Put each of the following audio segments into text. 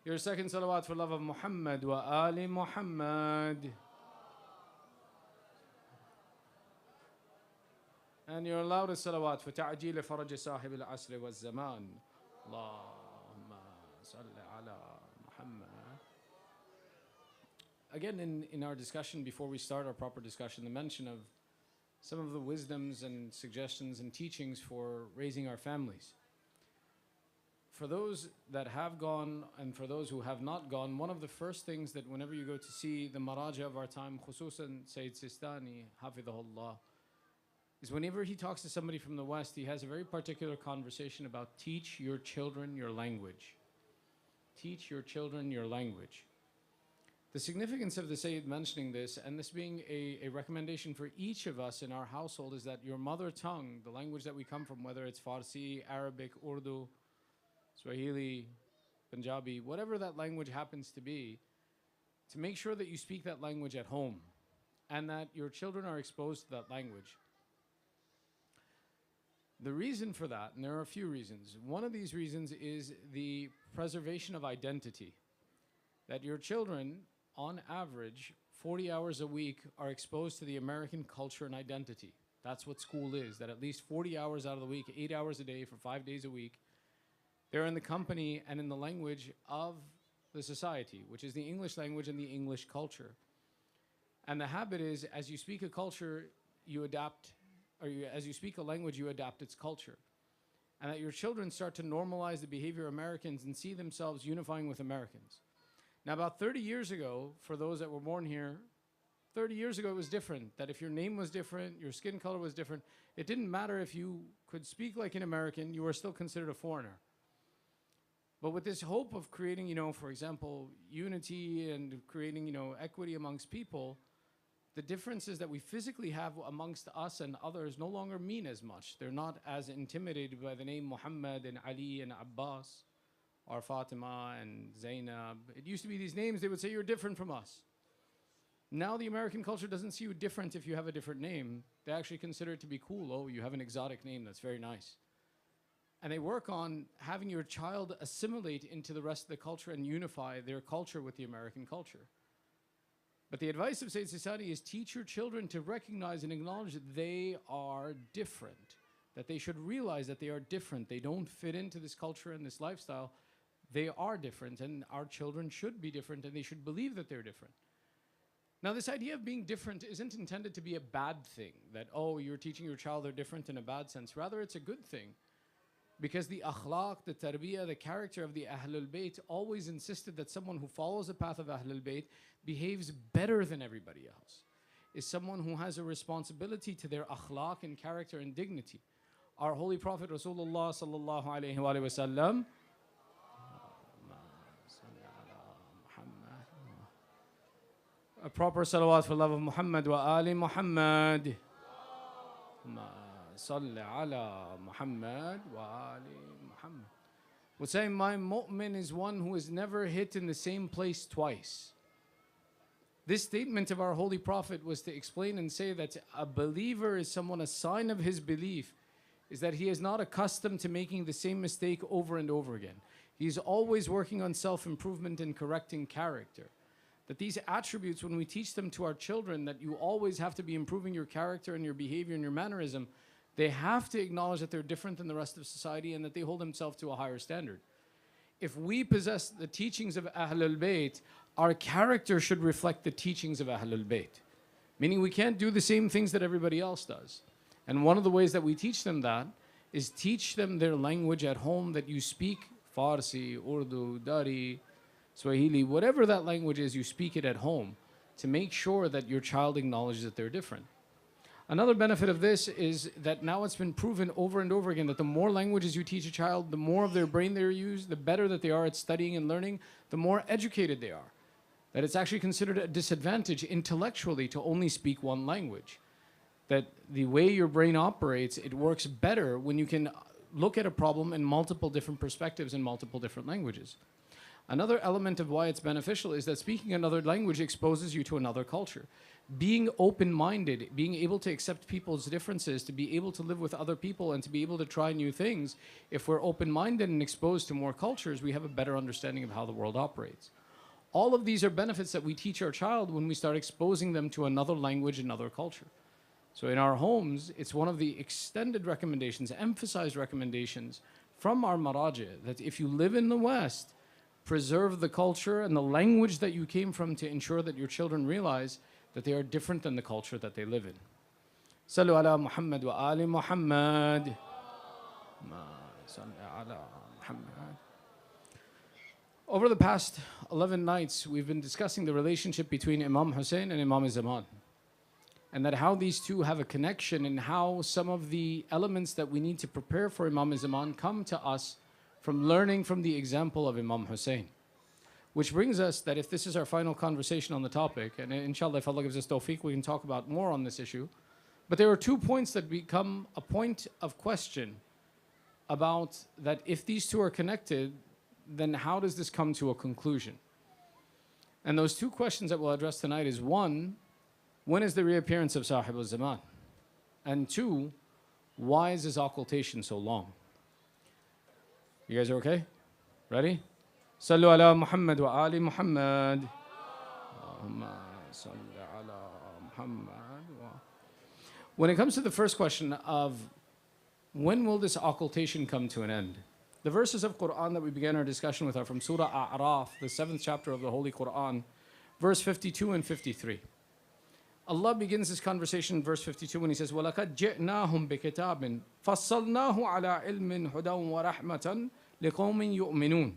Your second salawat for love of Muhammad wa Ali Muhammad. And your loudest salawat for ta'jeel faraj sahib al-asr wa zaman. Allahumma salli ala Muhammad. Again, in our discussion, before we start our proper discussion, the mention of some of the wisdoms and suggestions and teachings for raising our families. For those that have gone and for those who have not gone, one of the first things that whenever you go to see the Maraja of our time, khususan Sayyid Sistani, Hafidhahullah, is whenever he talks to somebody from the West, he has a very particular conversation about teach your children your language. Teach your children your language. The significance of the Sayyid mentioning this, and this being a recommendation for each of us in our household, is that your mother tongue, the language that we come from, whether it's Farsi, Arabic, Urdu, Swahili, Punjabi, whatever that language happens to be, to make sure that you speak that language at home and that your children are exposed to that language. The reason for that, and there are a few reasons, one of these reasons is the preservation of identity. That your children, on average, 40 hours a week are exposed to the American culture and identity. That's what school is, that at least 40 hours out of the week, 8 hours a day for 5 days a week, they're in the company and in the language of the society, which is the English language and the English culture. And the habit is, as you speak a culture, you adapt, as you speak a language, you adapt its culture. And that your children start to normalize the behavior of Americans and see themselves unifying with Americans. Now, about 30 years ago, for those that were born here, 30 years ago it was different. That if your name was different, your skin color was different, it didn't matter if you could speak like an American, you were still considered a foreigner. But with this hope of creating, for example, unity and creating, equity amongst people, the differences that we physically have amongst us and others no longer mean as much. They're not as intimidated by the name Muhammad and Ali and Abbas or Fatima and Zainab. It used to be these names, they would say, you're different from us. Now the American culture doesn't see you different if you have a different name. They actually consider it to be cool. Oh, you have an exotic name, that's very nice. And they work on having your child assimilate into the rest of the culture and unify their culture with the American culture. But the advice of Sayyid Sistani is teach your children to recognize and acknowledge that they are different, that they should realize that they are different. They don't fit into this culture and this lifestyle. They are different, and our children should be different, and they should believe that they're different. Now, this idea of being different isn't intended to be a bad thing, that, oh, you're teaching your child they're different in a bad sense. Rather, it's a good thing. Because the akhlaq, the tarbiyah, the character of the Ahlul Bayt always insisted that someone who follows the path of Ahlul Bayt behaves better than everybody else, is someone who has a responsibility to their akhlaq and character and dignity. Our Holy Prophet Rasulullah sallallahu alayhi wa sallam, a proper salawat for love of Muhammad wa Ali Muhammad. Salli ala Muhammad wa Ali Muhammad. Would say, my mu'min is one who is never hit in the same place twice. This statement of our Holy Prophet was to explain and say that a believer is someone, a sign of his belief is that he is not accustomed to making the same mistake over and over again. He's always working on self-improvement and correcting character. That these attributes, when we teach them to our children, that you always have to be improving your character and your behavior and your mannerism, they have to acknowledge that they're different than the rest of society and that they hold themselves to a higher standard. If we possess the teachings of Ahlul Bayt, our character should reflect the teachings of Ahlul Bayt. Meaning we can't do the same things that everybody else does. And one of the ways that we teach them that is teach them their language at home, that you speak Farsi, Urdu, Dari, Swahili, whatever that language is, you speak it at home to make sure that your child acknowledges that they're different. Another benefit of this is that now it's been proven over and over again that the more languages you teach a child, the more of their brain they use, the better that they are at studying and learning, the more educated they are. That it's actually considered a disadvantage intellectually to only speak one language. That the way your brain operates, it works better when you can look at a problem in multiple different perspectives in multiple different languages. Another element of why it's beneficial is that speaking another language exposes you to another culture. Being open-minded, being able to accept people's differences, to be able to live with other people and to be able to try new things, if we're open-minded and exposed to more cultures, we have a better understanding of how the world operates. All of these are benefits that we teach our child when we start exposing them to another language, another culture. So in our homes, it's one of the extended recommendations, emphasized recommendations from our maraji, that if you live in the West, preserve the culture and the language that you came from to ensure that your children realize that they are different than the culture that they live in. Sallu ala Muhammad wa ali Muhammad. Over the past 11 nights, we've been discussing the relationship between Imam Hussein and Imam Zaman, and that how these two have a connection and how some of the elements that we need to prepare for Imam Zaman come to us from learning from the example of Imam Hussein. Which brings us that if this is our final conversation on the topic, and inshallah if Allah gives us tawfiq, we can talk about more on this issue. But there are 2 points that become a point of question about that if these two are connected, then how does this come to a conclusion? And those 2 questions that we'll address tonight is 1, when is the reappearance of Sahib al-Zaman? And 2, why is his occultation so long? You guys are okay? Ready? Sallu ala Muhammad wa ali Muhammad. When it comes to the first question of when will this occultation come to an end? The verses of Quran that we began our discussion with are from Surah A'raf, the 7th chapter of the Holy Quran, verse 52 and 53. Allah begins this conversation in verse 52 when He says, وَلَقَدْ جِئْنَاهُمْ بِكِتَابٍ فَصَّلْنَاهُ عَلَىٰ عِلْمٍ هُدًى وَرَحْمَةً لِقَوْمٍ يُؤْمِنُونَ.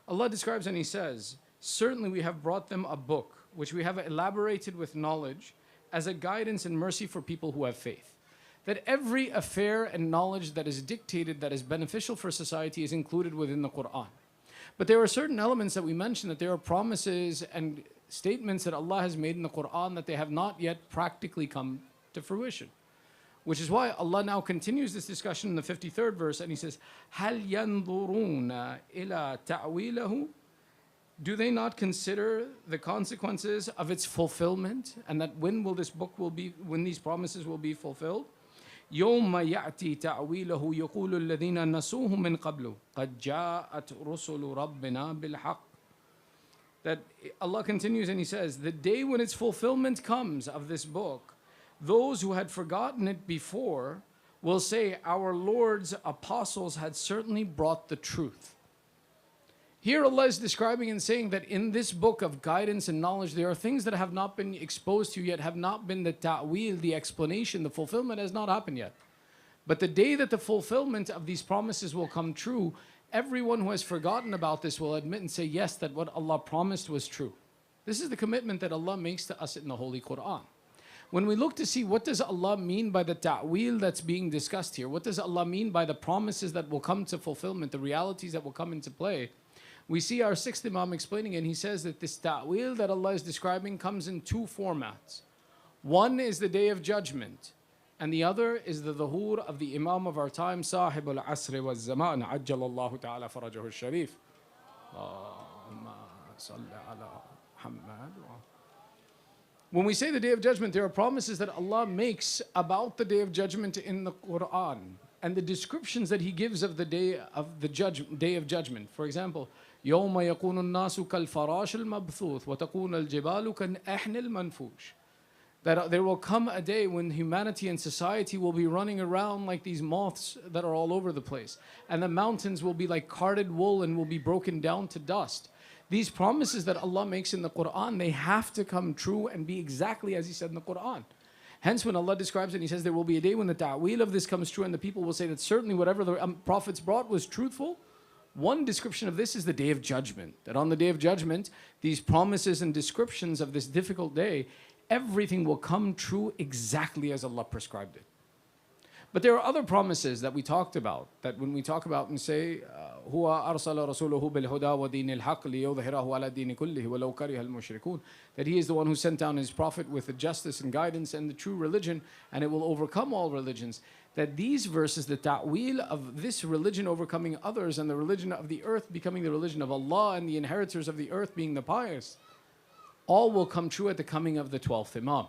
Allah describes and He says, certainly we have brought them a book which we have elaborated with knowledge as a guidance and mercy for people who have faith. That every affair and knowledge that is dictated that is beneficial for society is included within the Quran. But there are certain elements that we mentioned that there are promises and statements that Allah has made in the Quran that they have not yet practically come to fruition. Which is why Allah now continues this discussion in the 53rd verse and He says, هَلْ يَنْظُرُونَ إِلَىٰ تَعْوِيلَهُ. Do they not consider the consequences of its fulfillment and that when these promises will be fulfilled? يَوْمَ يَأْتِي تَعْوِيلَهُ يَقُولُ الَّذِينَ نَسُوهُ مِنْ قَبْلُ قَدْ جَاءَتْ رُسُلُ رَبِّنَا بِالْحَقِّ. That Allah continues and He says, the day when its fulfillment comes of this book, those who had forgotten it before will say, our Lord's apostles had certainly brought the truth. Here Allah is describing and saying that in this book of guidance and knowledge, there are things that have not been exposed to you yet, have not been the ta'wil, the explanation, the fulfillment has not happened yet. But the day that the fulfillment of these promises will come true, everyone who has forgotten about this will admit and say, yes, that what Allah promised was true. This is the commitment that Allah makes to us in the Holy Quran. When we look to see what does Allah mean by the ta'wil that's being discussed here, what does Allah mean by the promises that will come to fulfillment, the realities that will come into play, we see our 6th Imam explaining, and he says that this ta'wil that Allah is describing comes in 2 formats. One is the Day of Judgment, and the other is the dhuhur of the Imam of our time, Sahib al-Asr wa zaman, Ajjalallahu ta'ala farajahu al-Sharif. Allahumma salli ala Muhammad. When we say the Day of Judgment, there are promises that Allah makes about the Day of Judgment in the Quran, and the descriptions that He gives of the Day of Judgment. For example, يَوْمَ يَكُونُ النَّاسُ كَالْفَرَاشِ الْمَبْثُوثِ وَتَكُونَ الْجِبَالُ كَالْأَحْنِ الْمَنْفُوشِ. That there will come a day when humanity and society will be running around like these moths that are all over the place, and the mountains will be like carded wool and will be broken down to dust. These promises that Allah makes in the Quran, they have to come true and be exactly as He said in the Quran. Hence, when Allah describes it, He says there will be a day when the ta'wil of this comes true and the people will say that certainly whatever the prophets brought was truthful. One description of this is the Day of Judgment. That on the Day of Judgment, these promises and descriptions of this difficult day, everything will come true exactly as Allah prescribed it. But there are other promises that we talked about, that when we talk about and say, هو أرسل رسوله بالهدى ودين الحق ليظهره على الدين كله ولو كره المشركون. That He is the one who sent down His Prophet with the justice and guidance and the true religion, and it will overcome all religions. that these verses, the ta'wil of this religion overcoming others and the religion of the earth becoming the religion of Allah and the inheritors of the earth being the pious, all will come true at the coming of the 12th Imam.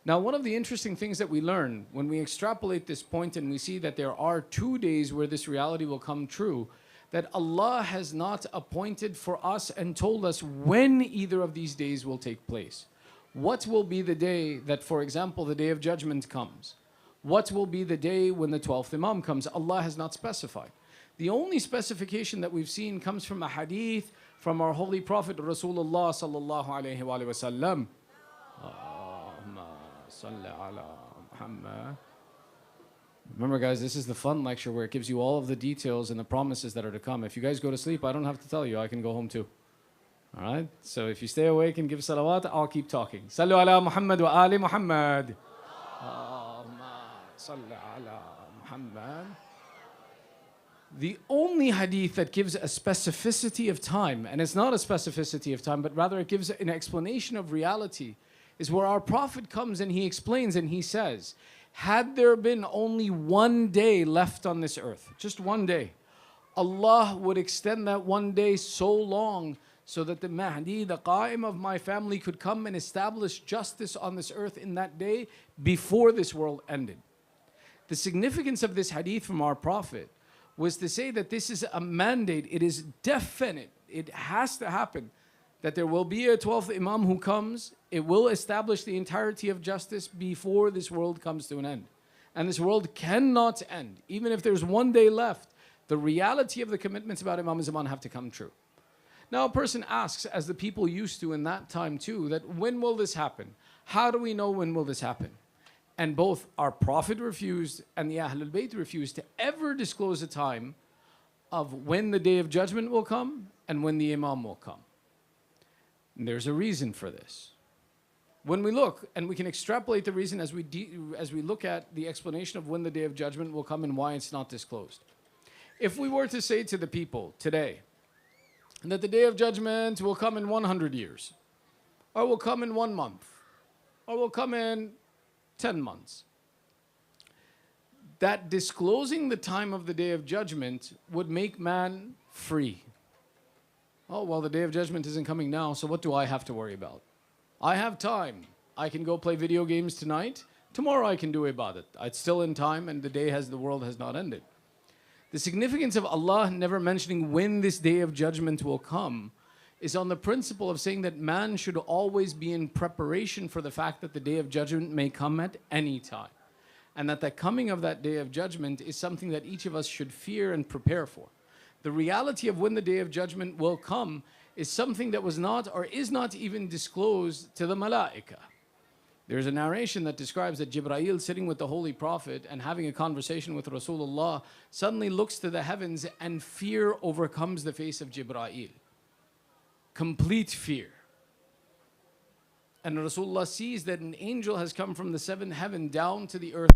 Now, one of the interesting things that we learn when we extrapolate this point and we see that there are 2 days where this reality will come true, that Allah has not appointed for us and told us when either of these days will take place. What will be the day that, for example, the Day of Judgment comes? What will be the day when the 12th Imam comes? Allah has not specified. The only specification that we've seen comes from a hadith from our Holy Prophet Rasulullah sallallahu alayhi wa sallam. Remember guys, this is the fun lecture where it gives you all of the details and the promises that are to come. If you guys go to sleep, I don't have to tell you, I can go home too. Alright? So if you stay awake and give salawat, I'll keep talking. Sallu ala Muhammad wa ali Muhammad. Salli ala Muhammad. The only hadith that gives a specificity of time, and it's not a specificity of time, but rather it gives an explanation of reality, is where our Prophet comes and he explains and he says, had there been only 1 day left on this earth, just 1 day, Allah would extend that 1 day so long so that the Mahdi, the Qa'im of my family, could come and establish justice on this earth in that day before this world ended. The significance of this hadith from our Prophet was to say that this is a mandate, it is definite, it has to happen, that there will be a 12th Imam who comes, it will establish the entirety of justice before this world comes to an end. And this world cannot end. Even if there's 1 day left, the reality of the commitments about Imam Zaman have to come true. Now a person asks, as the people used to in that time too, that when will this happen? How do we know when will this happen? And both our Prophet refused and the Ahlul Bayt refused to ever disclose a time of when the Day of Judgment will come and when the Imam will come. And there's a reason for this. When we look, and we can extrapolate the reason as we look at the explanation of when the Day of Judgment will come and why it's not disclosed. If we were to say to the people today that the Day of Judgment will come in 100 years, or will come in 1 month, or will come in 10 months, that disclosing the time of the Day of Judgment would make man free. Oh, well, the Day of Judgment isn't coming now, so what do I have to worry about? I have time. I can go play video games tonight. Tomorrow I can do ibadat. It's still in time and the world has not ended. The significance of Allah never mentioning when this Day of Judgment will come is on the principle of saying that man should always be in preparation for the fact that the Day of Judgment may come at any time. And that the coming of that Day of Judgment is something that each of us should fear and prepare for. The reality of when the Day of Judgment will come is something that was not or is not even disclosed to the Malaika. There's a narration that describes that Jibreel sitting with the Holy Prophet and having a conversation with Rasulullah suddenly looks to the heavens and fear overcomes the face of Jibreel. Complete fear. And Rasulullah sees that an angel has come from the 7th heaven down to the earth.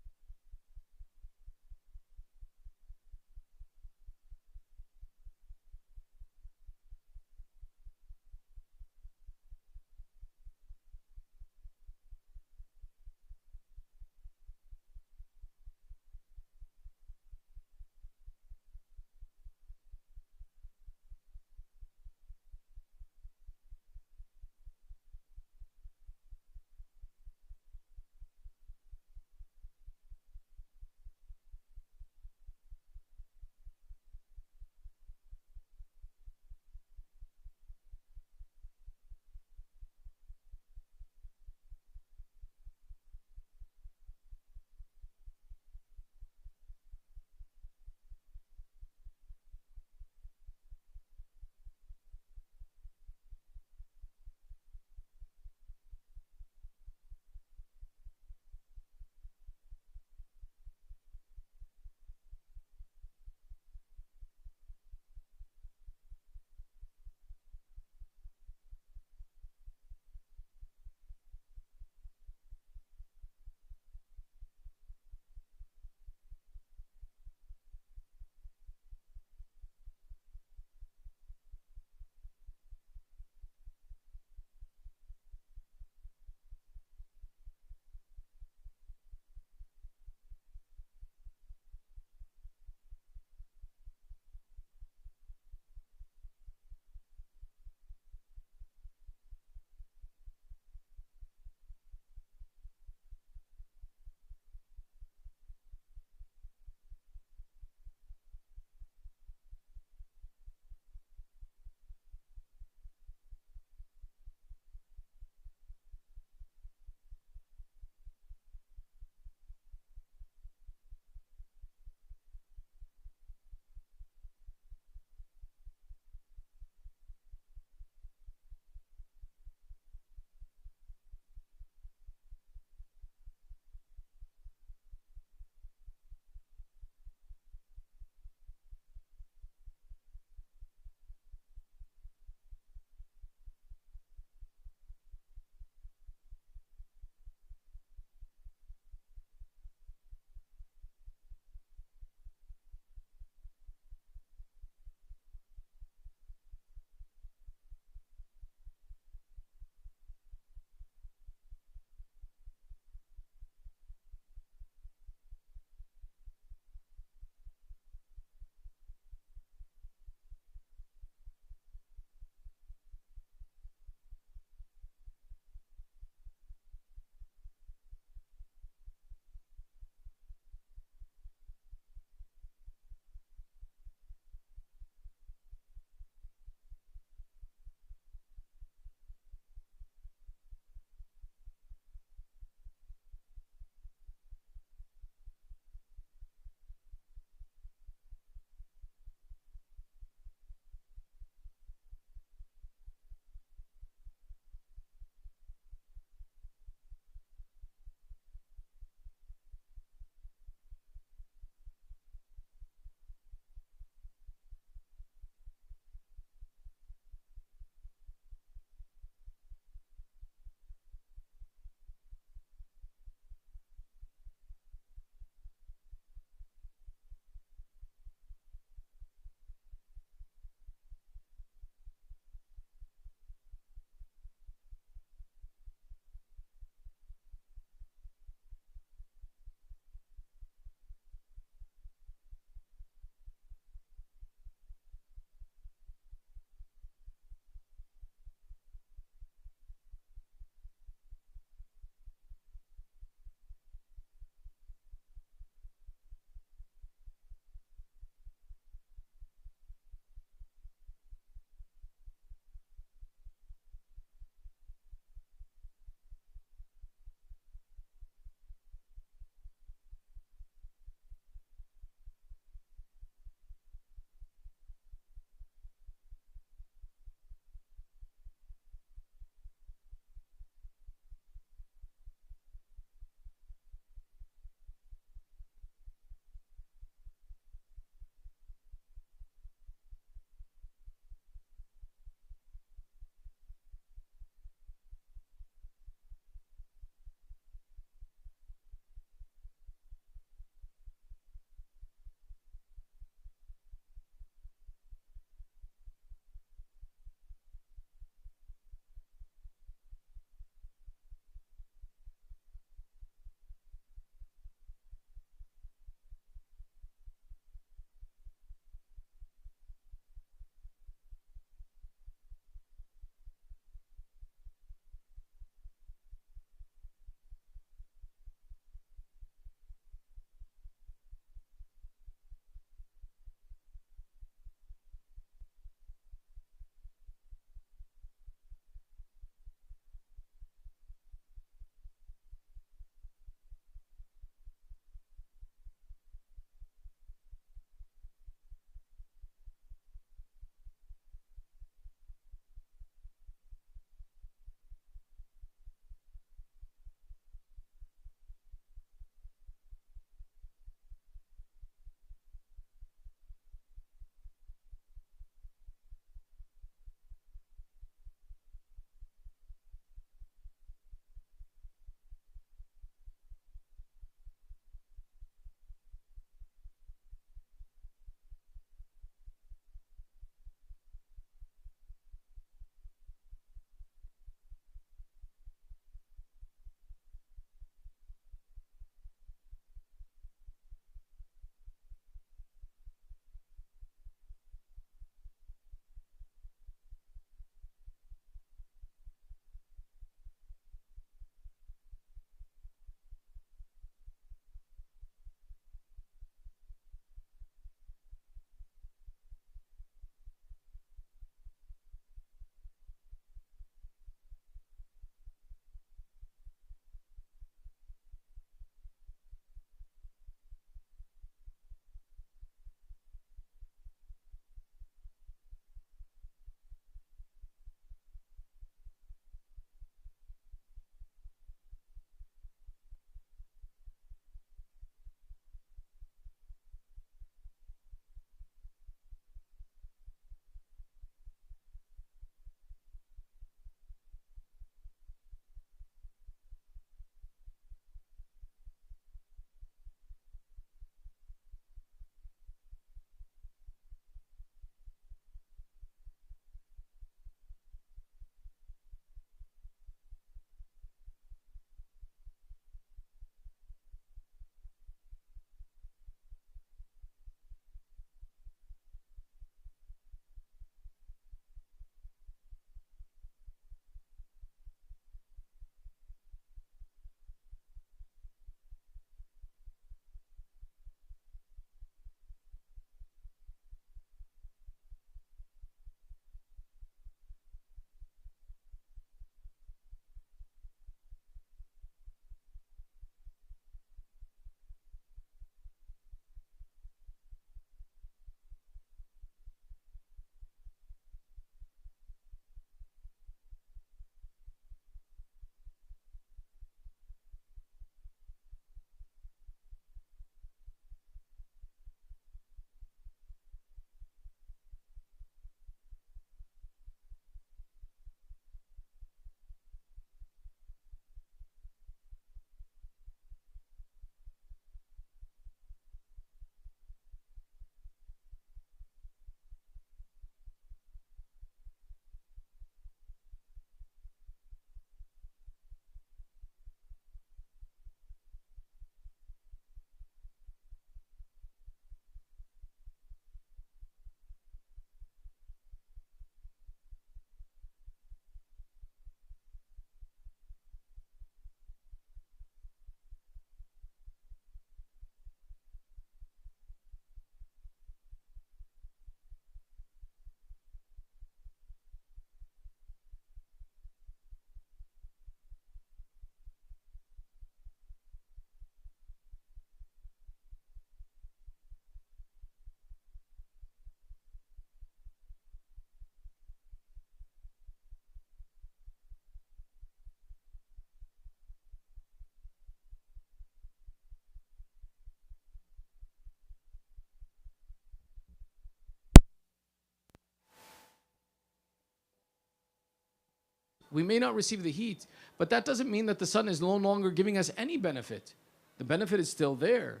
We may not receive the heat, but that doesn't mean that the sun is no longer giving us any benefit. The benefit is still there,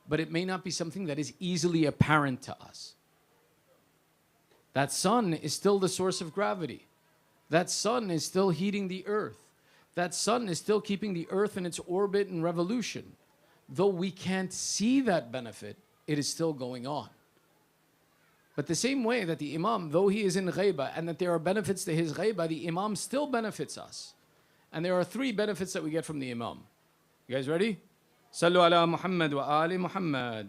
but it may not be something that is easily apparent to us. That sun is still the source of gravity. That sun is still heating the earth. That sun is still keeping the earth in its orbit and revolution. Though we can't see that benefit, it is still going on. But the same way that the Imam, though he is in ghaibah and that there are benefits to his ghaibah, the Imam still benefits us. And there are 3 benefits that we get from the Imam. You guys ready? Sallu ala Muhammad wa ali Muhammad.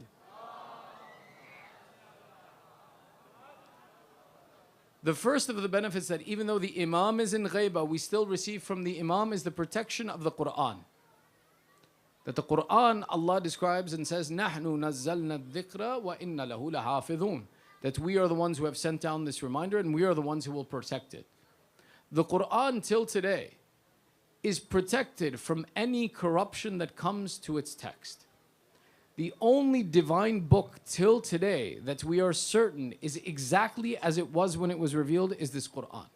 The first of the benefits that even though the Imam is in ghaibah, we still receive from the Imam is the protection of the Quran. That the Quran, Allah describes and says, نَحْنُ نَزَّلْنَا الذِّكْرَ وَإِنَّ لَهُ لَحَافِظُونَ. That we are the ones who have sent down this reminder and we are the ones who will protect it. The Quran till today is protected from any corruption that comes to its text. The only divine book till today that we are certain is exactly as it was when it was revealed is this Quran.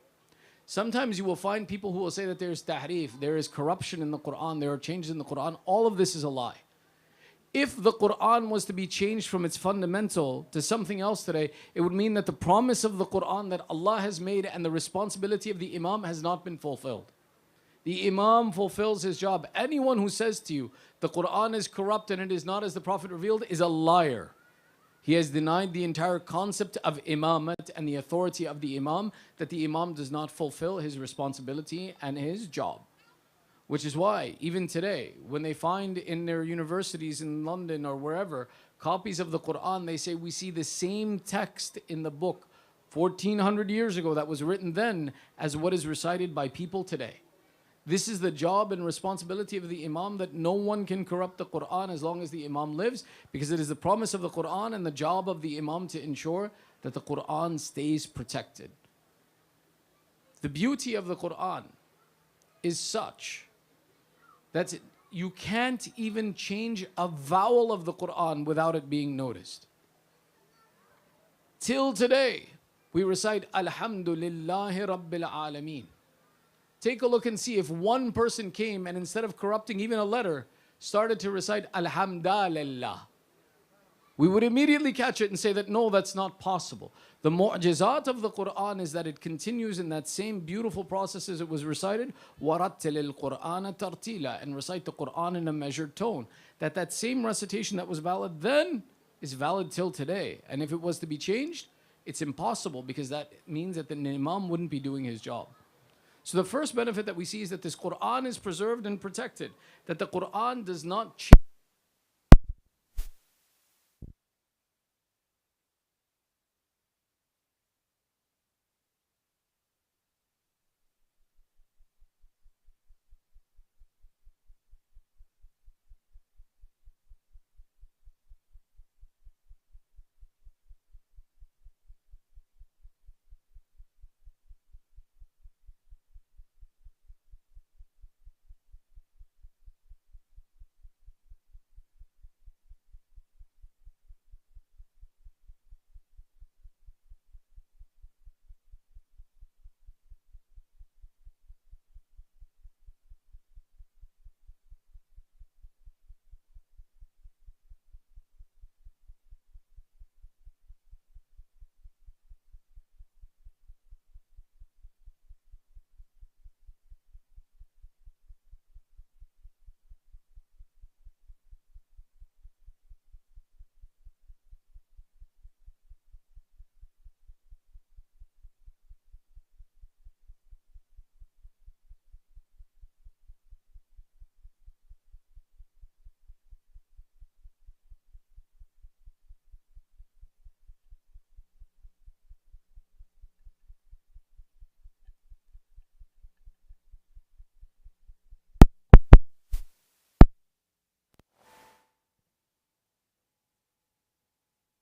Sometimes you will find people who will say that there is tahrif, there is corruption in the Quran, there are changes in the Quran. All of this is a lie. If the Quran was to be changed from its fundamental to something else today, it would mean that the promise of the Quran that Allah has made and the responsibility of the Imam has not been fulfilled. The Imam fulfills his job. Anyone who says to you, the Quran is corrupt and it is not as the Prophet revealed, is a liar. He has denied the entire concept of imamat and the authority of the Imam, that the Imam does not fulfill his responsibility and his job. Which is why, even today, when they find in their universities in London or wherever, copies of the Quran, they say, we see the same text in the book 1400 years ago that was written then as what is recited by people today. This is the job and responsibility of the Imam, that no one can corrupt the Quran as long as the Imam lives, because it is the promise of the Quran and the job of the Imam to ensure that the Quran stays protected. The beauty of the Quran is such that you can't even change a vowel of the Quran without it being noticed. Till today, we recite Alhamdulillahi Rabbil Alameen. Take a look and see if one person came and instead of corrupting even a letter, started to recite Alhamdulillah. We would immediately catch it and say that no, that's not possible. The mu'jizat of the Quran is that it continues in that same beautiful process as it was recited, وَرَتِّلِ الْقُرْآنَ تَرْتِيلًا, and recite the Quran in a measured tone. That same recitation that was valid then is valid till today. And if it was to be changed, it's impossible, because that means that the Imam wouldn't be doing his job. So the first benefit that we see is that this Quran is preserved and protected, that the Quran does not change.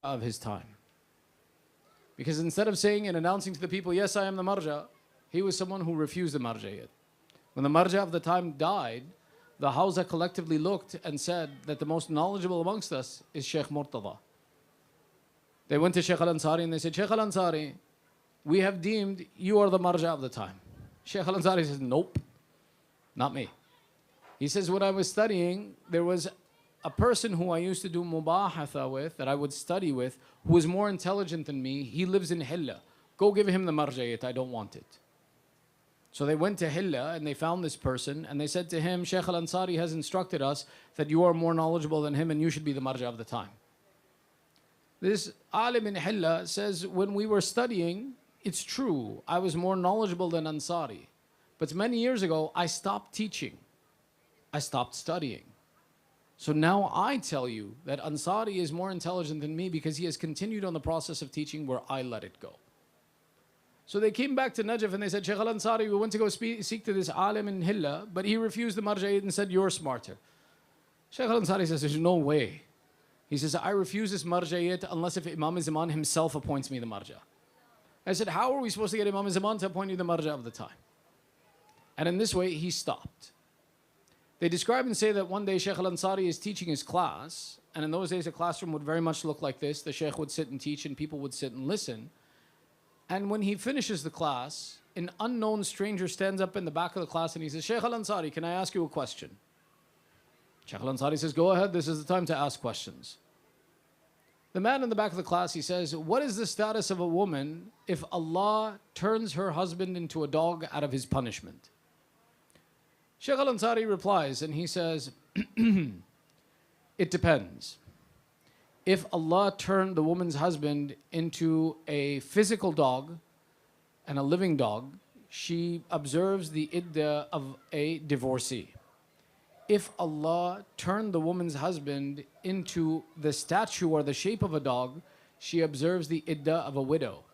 Of his time. Because instead of saying and announcing to the people, yes, I am the marja, he was someone who refused the marja'iyat. When the marja of the time died, the Hawza collectively looked and said that the most knowledgeable amongst us is Shaykh Murtada. They went to Shaykh al-Ansari and they said, Shaykh al-Ansari, we have deemed you are the marja of the time. Shaykh al-Ansari says, nope, not me. He says, when I was studying, there was a person who I used to do mubahatha with, that I would study with, who was more intelligent than me. He lives in Hilla. Go give him the marjayat, I don't want it. So they went to Hilla and they found this person and they said to him, Shaykh al-Ansari has instructed us that you are more knowledgeable than him and you should be the marja of the time. This alim in Hilla says, when we were studying, it's true, I was more knowledgeable than Ansari. But many years ago, I stopped teaching. I stopped studying. So now I tell you that Ansari is more intelligent than me because he has continued on the process of teaching where I let it go. So they came back to Najaf and they said, Shaykh al-Ansari, we went to go seek to this alim in Hilla, but he refused the marja'id and said, you're smarter. Shaykh al-Ansari says, there's no way. He says, I refuse this marja'id unless if Imam Zaman himself appoints me the marja. I said, how are we supposed to get Imam Zaman to appoint you the marja of the time? And in this way, he stopped. They describe and say that one day Shaykh al-Ansari is teaching his class, and in those days a classroom would very much look like this. The Shaykh would sit and teach and people would sit and listen. And when he finishes the class, an unknown stranger stands up in the back of the class and he says, Shaykh al-Ansari, can I ask you a question? Shaykh al-Ansari says, go ahead, this is the time to ask questions. The man in the back of the class, he says, what is the status of a woman if Allah turns her husband into a dog out of his punishment? Shaykh al-Ansari replies and he says, it depends. If Allah turned the woman's husband into a physical dog and a living dog, she observes the iddah of a divorcee. If Allah turned the woman's husband into the statue or the shape of a dog, she observes the iddah of a widow.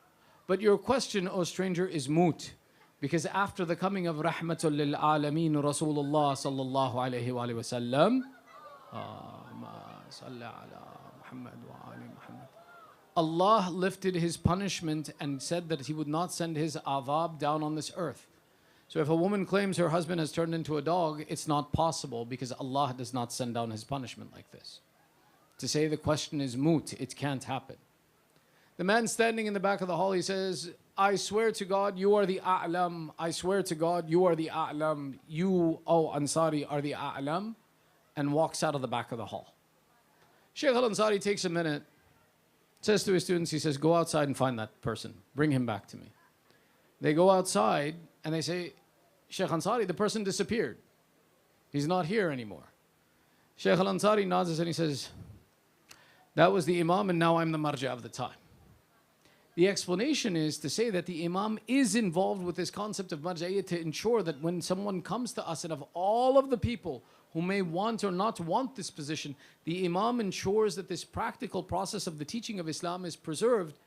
But your question, O stranger, is moot, because after the coming of Rahmatul lil Alameen Rasulullah sallallahu alayhi wa sallam, Allah lifted his punishment and said that he would not send his azab down on this earth. So if a woman claims her husband has turned into a dog, it's not possible because Allah does not send down his punishment like this. To say the question is moot, it can't happen. The man standing in the back of the hall, he says, I swear to God, you are the A'lam. I swear to God, you are the A'lam. You, O Ansari, are the A'lam. And walks out of the back of the hall. Shaykh al-Ansari takes a minute, says to his students, he says, go outside and find that person. Bring him back to me. They go outside and they say, Shaykh Ansari, the person disappeared. He's not here anymore. Shaykh al-Ansari nods and he says, that was the Imam and now I'm the marja of the time. The explanation is to say that the Imam is involved with this concept of marja'iyya to ensure that when someone comes to us and of all of the people who may want or not want this position, the Imam ensures that this practical process of the teaching of Islam is preserved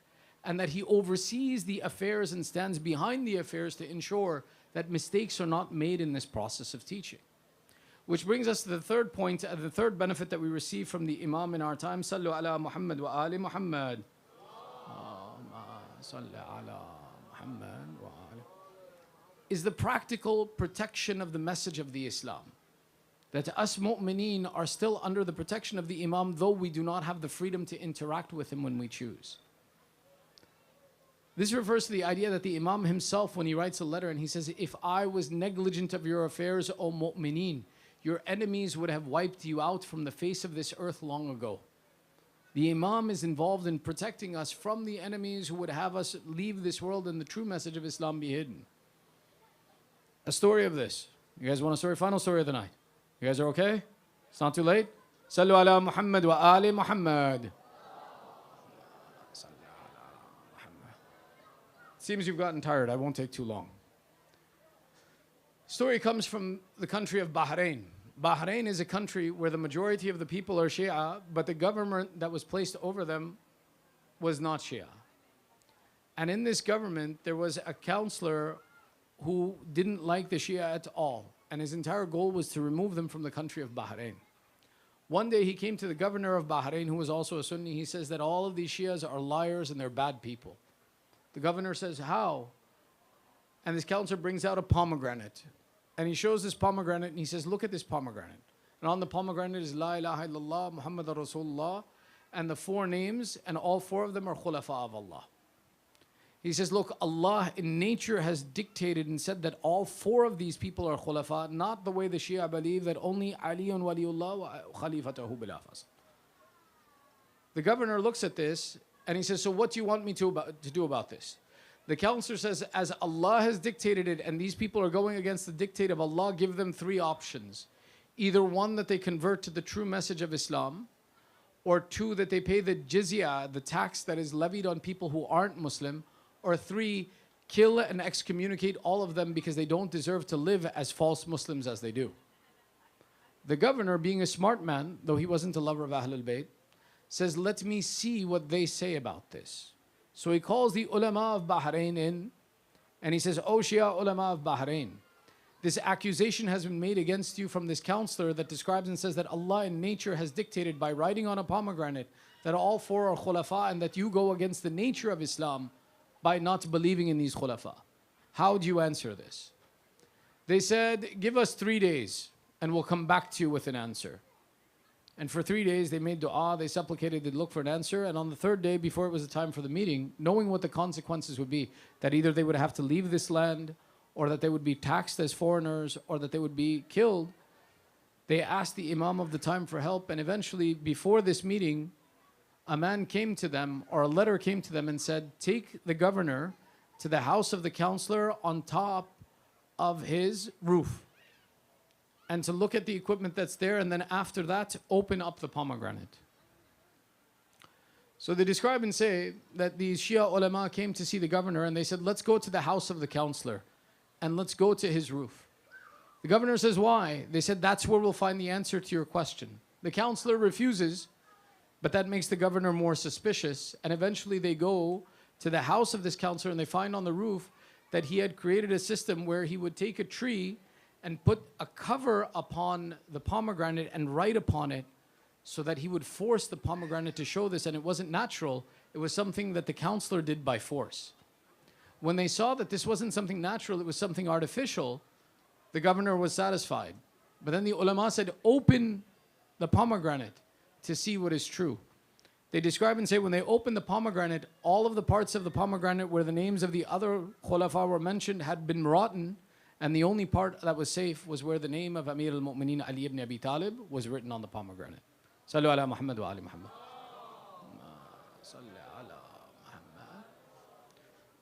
and that he oversees the affairs and stands behind the affairs to ensure that mistakes are not made in this process of teaching. Which brings us to the third point, the third benefit that we receive from the Imam in our time. Sallu ala Muhammad wa ali Muhammad. Is the practical protection of the message of the Islam. That us mu'mineen are still under the protection of the Imam, though we do not have the freedom to interact with him when we choose. This refers to the idea that the Imam himself, when he writes a letter and he says, if I was negligent of your affairs, O mu'mineen, your enemies would have wiped you out from the face of this earth long ago. The Imam is involved in protecting us from the enemies who would have us leave this world and the true message of Islam be hidden. A story of this. You guys want a story? Final story of the night. You guys are okay? It's not too late? Sallu ala Muhammad wa ali Muhammad. Seems you've gotten tired. I won't take too long. Story comes from the country of Bahrain. Bahrain is a country where the majority of the people are Shia, but the government that was placed over them was not Shia. And in this government, there was a counselor who didn't like the Shia at all. And his entire goal was to remove them from the country of Bahrain. One day he came to the governor of Bahrain, who was also a Sunni. He says that all of these Shias are liars and they're bad people. The governor says, how? And this counselor brings out a pomegranate. And he shows this pomegranate and he says, look at this pomegranate. And on the pomegranate is La ilaha illallah, Muhammad Rasulullah, and the four names, and all four of them are Khulafa of Allah. He says, look, Allah in nature has dictated and said that all four of these people are khulafa, not the way the Shia believe that only Aliun waliullah wa khalifatahu bil afas. The governor looks at this and he says, so what do you want me to do about this? The counselor says, as Allah has dictated it and these people are going against the dictate of Allah, give them three options. Either one, that they convert to the true message of Islam, or two, that they pay the jizya, the tax that is levied on people who aren't Muslim, or three, kill and excommunicate all of them because they don't deserve to live as false Muslims as they do. The governor, being a smart man, though he wasn't a lover of Ahlul Bayt, says, let me see what they say about this. So he calls the ulama of Bahrain in, and he says, O Shia ulama of Bahrain, this accusation has been made against you from this counselor that describes and says that Allah in nature has dictated by writing on a pomegranate that all four are khulafa and that you go against the nature of Islam by not believing in these khulafa. How do you answer this? They said, give us 3 days and we'll come back to you with an answer. And for 3 days they made dua, they supplicated, they'd look for an answer. And on the third day, before it was the time for the meeting, knowing what the consequences would be, that either they would have to leave this land, or that they would be taxed as foreigners, or that they would be killed, they asked the Imam of the time for help. And eventually, before this meeting, a man came to them, or a letter came to them and said, take the governor to the house of the counselor on top of his roof, and to look at the equipment that's there, and then after that, open up the pomegranate. So they describe and say that these Shia ulama came to see the governor, and they said, let's go to the house of the counselor, and let's go to his roof. The governor says, why? They said, that's where we'll find the answer to your question. The counselor refuses, but that makes the governor more suspicious, and eventually they go to the house of this counselor, and they find on the roof that he had created a system where he would take a tree and put a cover upon the pomegranate and write upon it, so that he would force the pomegranate to show this. And it wasn't natural, it was something that the counselor did by force. When they saw that this wasn't something natural, it was something artificial, the governor was satisfied. But then the ulama said, open the pomegranate to see what is true. They describe and say, when they opened the pomegranate, all of the parts of the pomegranate where the names of the other khulafa were mentioned had been rotten, and the only part that was safe was where the name of Amir al-Mu'mineen Ali ibn Abi Talib was written on the pomegranate. Sallu ala Muhammad wa ali Muhammad.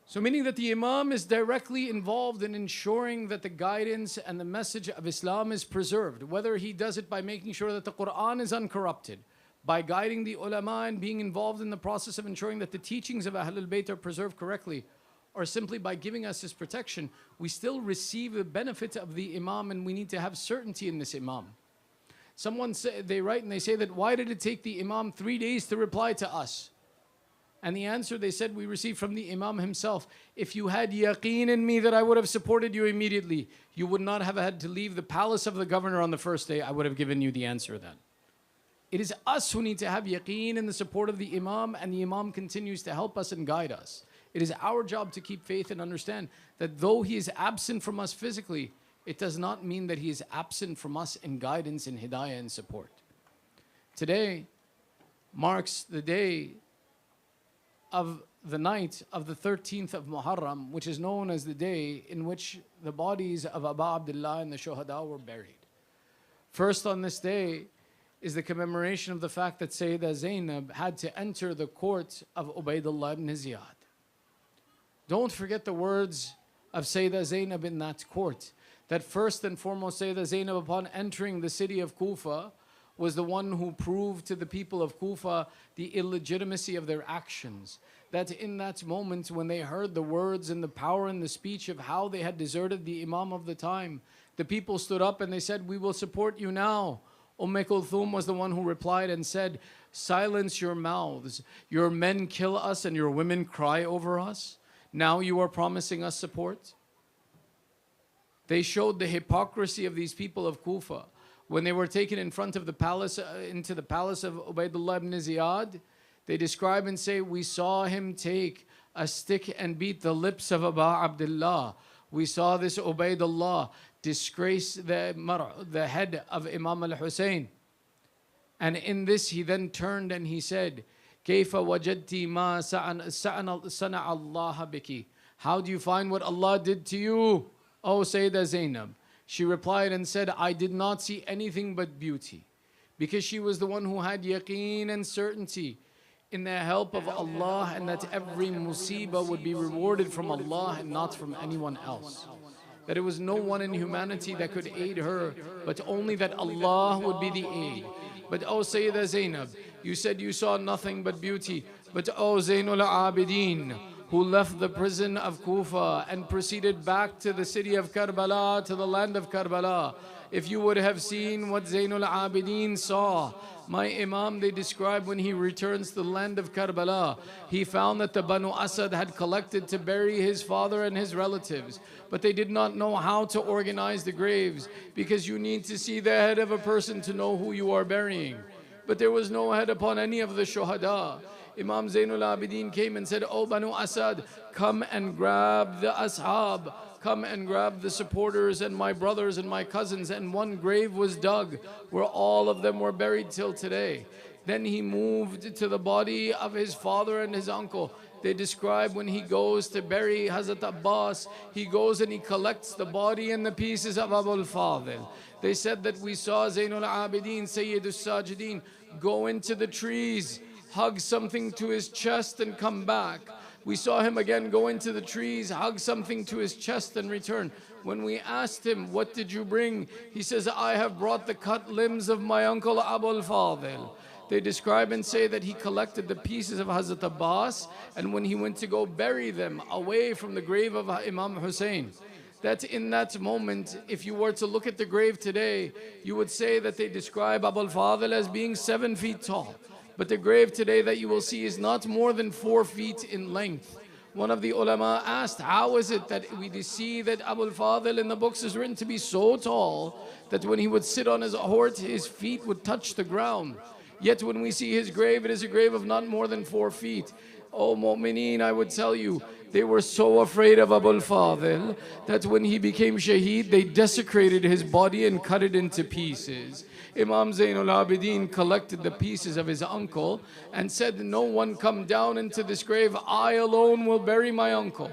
So meaning that the Imam is directly involved in ensuring that the guidance and the message of Islam is preserved, whether he does it by making sure that the Quran is uncorrupted, by guiding the ulama and being involved in the process of ensuring that the teachings of Ahlul Bayt are preserved correctly, or simply by giving us his protection, we still receive the benefit of the Imam, and we need to have certainty in this Imam. They write and they say that, why did it take the Imam 3 days to reply to us? And the answer, they said, we received from the Imam himself. If you had yaqeen in me that I would have supported you immediately, you would not have had to leave the palace of the governor on the first day. I would have given you the answer then. It is us who need to have yaqeen in the support of the Imam, and the Imam continues to help us and guide us. It is our job to keep faith and understand that though he is absent from us physically, it does not mean that he is absent from us in guidance, in hidayah and support. Today marks the day of the night of the 13th of Muharram, which is known as the day in which the bodies of Abu Abdullah and the Shuhada were buried. First on this day is the commemoration of the fact that Sayyidah Zainab had to enter the court of Ubaydullah ibn Ziyad. Don't forget the words of Sayyidah Zainab in that court, that first and foremost Sayyidah Zainab, upon entering the city of Kufa, was the one who proved to the people of Kufa the illegitimacy of their actions. That in that moment when they heard the words and the power and the speech of how they had deserted the Imam of the time, the people stood up and they said, we will support you now. Kulthum was the one who replied and said, silence your mouths. Your men kill us and your women cry over us. Now you are promising us support? They showed the hypocrisy of these people of Kufa. When they were taken in front of the palace, into the palace of Ubaydullah ibn Ziyad, they describe and say, we saw him take a stick and beat the lips of Abu Abdullah. We saw this Ubaydullah disgrace the head of Imam al-Hussein. And in this he then turned and he said, كيف وجدتِ ما صنع الله بك? How do you find what Allah did to you, O Sayyidah Zainab? She replied and said, I did not see anything but beauty, because she was the one who had yaqeen and certainty in the help of Allah, and that every musibah would be rewarded from Allah and not from anyone else. That it was no one in humanity that could aid her, but only that Allah would be the aid. But O Sayyidah Zainab, you said you saw nothing but beauty. But O Zainul Abidin, who left the prison of Kufa and proceeded back to the city of Karbala, to the land of Karbala, if you would have seen what Zainul Abidin saw, my Imam, they describe when he returns to the land of Karbala, he found that the Banu Asad had collected to bury his father and his relatives, but they did not know how to organize the graves, because you need to see the head of a person to know who you are burying. But there was no head upon any of the shuhada. Imam Zainul Abidin came and said, Oh Banu Asad, come and grab the ashab, come and grab the supporters and my brothers and my cousins. And one grave was dug where all of them were buried till today. Then he moved to the body of his father and his uncle. They describe when he goes to bury Hazrat Abbas, he goes and he collects the body and the pieces of Abul Fadil. They said that we saw Zainul Abidin, Sayyidus Sajidin, go into the trees, hug something to his chest and come back. We saw him again go into the trees, hug something to his chest and return. When we asked him, what did you bring? He says, I have brought the cut limbs of my uncle Abul Fadil. They describe and say that he collected the pieces of Hazrat Abbas, and when he went to go bury them away from the grave of Imam Hussein, that in that moment, if you were to look at the grave today, you would say that they describe Abul Fadil as being 7 feet tall. But the grave today that you will see is not more than 4 feet in length. One of the ulama asked, how is it that we see that Abul Fadil in the books is written to be so tall that when he would sit on his horse, his feet would touch the ground? Yet when we see his grave, it is a grave of not more than 4 feet. Oh Mu'mineen, I would tell you, they were so afraid of Abul Fadil that when he became shaheed, they desecrated his body and cut it into pieces. Imam Zainul Abidin collected the pieces of his uncle and said, no one come down into this grave, I alone will bury my uncle.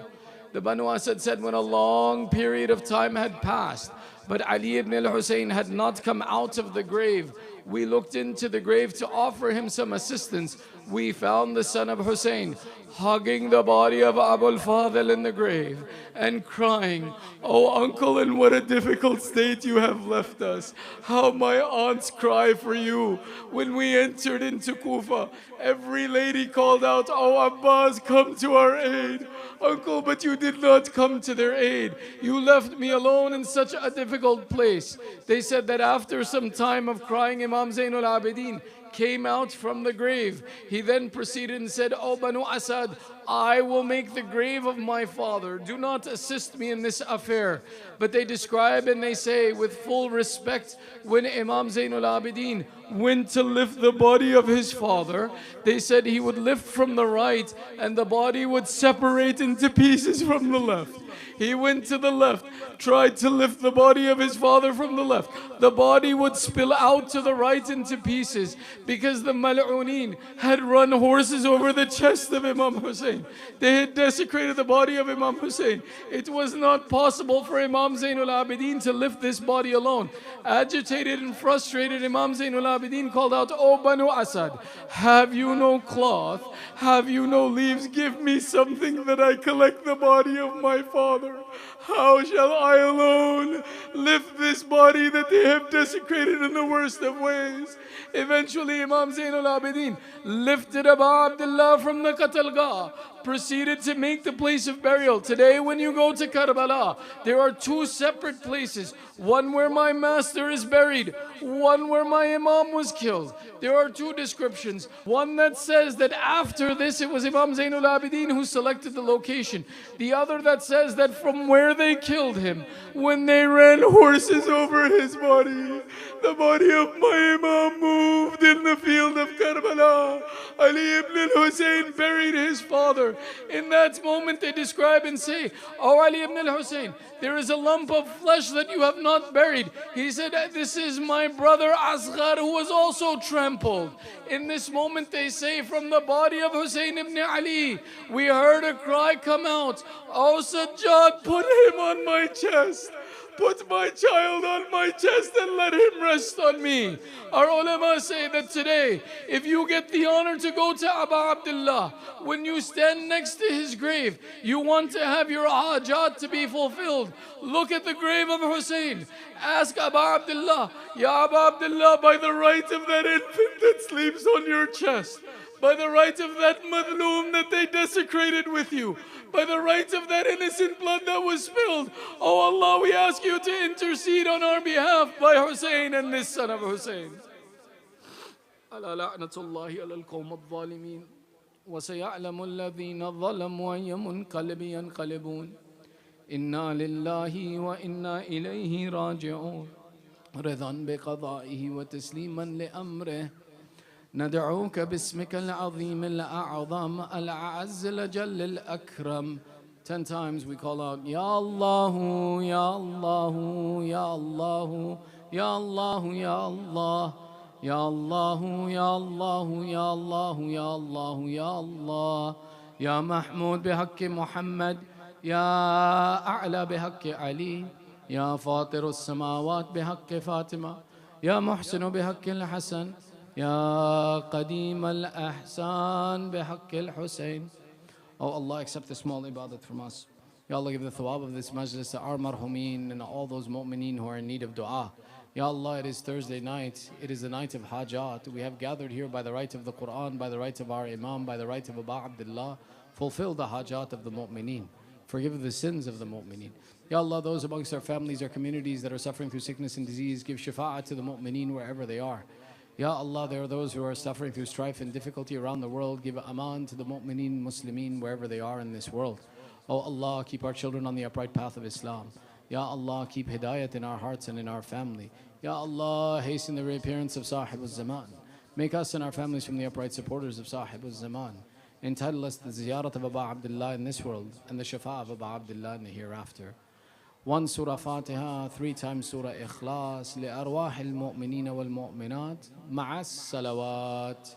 The Banu Asad said when a long period of time had passed, but Ali ibn al-Hussein had not come out of the grave, we looked into the grave to offer him some assistance. We found the son of Hussein hugging the body of Abul Fadil in the grave and crying, oh uncle, in what a difficult state you have left us. How my aunts cry for you. When we entered into Kufa, every lady called out, oh Abbas, come to our aid. Uncle, but you did not come to their aid. You left me alone in such a difficult place. They said that after some time of crying, Imam Zainul Abidin came out from the grave. He then proceeded and said, oh Banu Asad, I will make the grave of my father. Do not assist me in this affair. But they describe and they say with full respect, when Imam Zainul Abidin went to lift the body of his father, they said he would lift from the right and the body would separate into pieces from the left. He went to the left, tried to lift the body of his father from the left. The body would spill out to the right into pieces because the Mal'uneen had run horses over the chest of Imam Hussein. They had desecrated the body of Imam Hussein. It was not possible for Imam Zainul Abidin to lift this body alone. Agitated and frustrated, Imam Zainul Abidin called out, oh Banu Asad, have you no cloth? Have you no leaves? Give me something that I collect the body of my father. How shall I alone lift this body that they have desecrated in the worst of ways? Eventually Imam Zainul Abidin lifted Abu Abdullah from the Qatalgah, proceeded to make the place of burial. Today when you go to Karbala, there are 2 separate places. One where my master is buried, one where my Imam was killed. There are 2 descriptions. One that says that after this it was Imam Zainul Abidin who selected the location. The other that says that from where they killed him, when they ran horses over his body, the body of my Imam moved in the field of Karbala. Ali ibn al-Hussein buried his father. brother. In that moment they describe and say, "Oh Ali ibn al-Hussein, there is a lump of flesh that you have not buried." He said, "This is my brother Asghar who was also trampled." In this moment they say, from the body of Hussein ibn Ali, we heard a cry come out, "Oh Sajjad, put him on my chest. Put my child on my chest and let him rest on me." Our ulama say that today, if you get the honor to go to Abu Abdullah, when you stand next to his grave, you want to have your hajat to be fulfilled. Look at the grave of Hussein. Ask Abu Abdullah, "Ya Abu Abdullah, by the right of that infant that sleeps on your chest, by the right of that madloom that they desecrated with you, by the right of that innocent blood that was spilled, oh Allah, we ask you to intercede on our behalf by Hussein and this son of Hussein." Ala la'natullahi ala al-qawm al-zalimin. وَسَيَعْلَمُ الَّذِينَ ظَلَمُوا أَيَّ مُنْقَلَبٍ يَنْقَلِبُونَ. إِنَّا لِلَّهِ وَإِنَّا إِلَيْهِ رَاجِعُونَ. رِضًا بِقَضَائِهِ وَتَسْلِيمًا لِأَمْرِهِ. ندعوك باسمك العظيم الأعظم الأعز الأجل الأكرم. 10 times we call out, "Ya Allah, Ya Allah, Ya Allah, Ya Allah, Ya Allah, Ya Allah, Ya Allah, Ya Allah, Ya Allah, Ya Allah, Ya Mahmud بحق محمد, Ya أعلى بحق علي, Ya فاطر السماوات بحق فاطمة, Ya محسن بحق الحسن, Ya Qadim al-Ahsan bihaqq al-Hussein." Oh Allah, accept the small ibadat from us. Ya Allah, give the thawab of this majlis to our marhumin and all those mu'mineen who are in need of dua. Ya Allah, it is Thursday night. It is the night of hajat. We have gathered here by the right of the Quran, by the right of our Imam, by the right of Abu Abdullah. Fulfill the hajat of the mu'mineen. Forgive the sins of the mu'mineen. Ya Allah, those amongst our families, our communities that are suffering through sickness and disease, give shafa'at to the mu'mineen wherever they are. Ya Allah, there are those who are suffering through strife and difficulty around the world. Give aman to the mu'mineen, muslimeen, wherever they are in this world. Oh Allah, keep our children on the upright path of Islam. Ya Allah, keep hidayat in our hearts and in our family. Ya Allah, hasten the reappearance of Sahib al-Zaman. Make us and our families from the upright supporters of Sahib al-Zaman. Entitle us the ziyarat of Abu Abdullah in this world and the shafa of Abu Abdullah in the hereafter. 1 Surah Fatiha, 3 times Surah Ikhlas, لأرواح المؤمنين والمؤمنات مع الصلوات.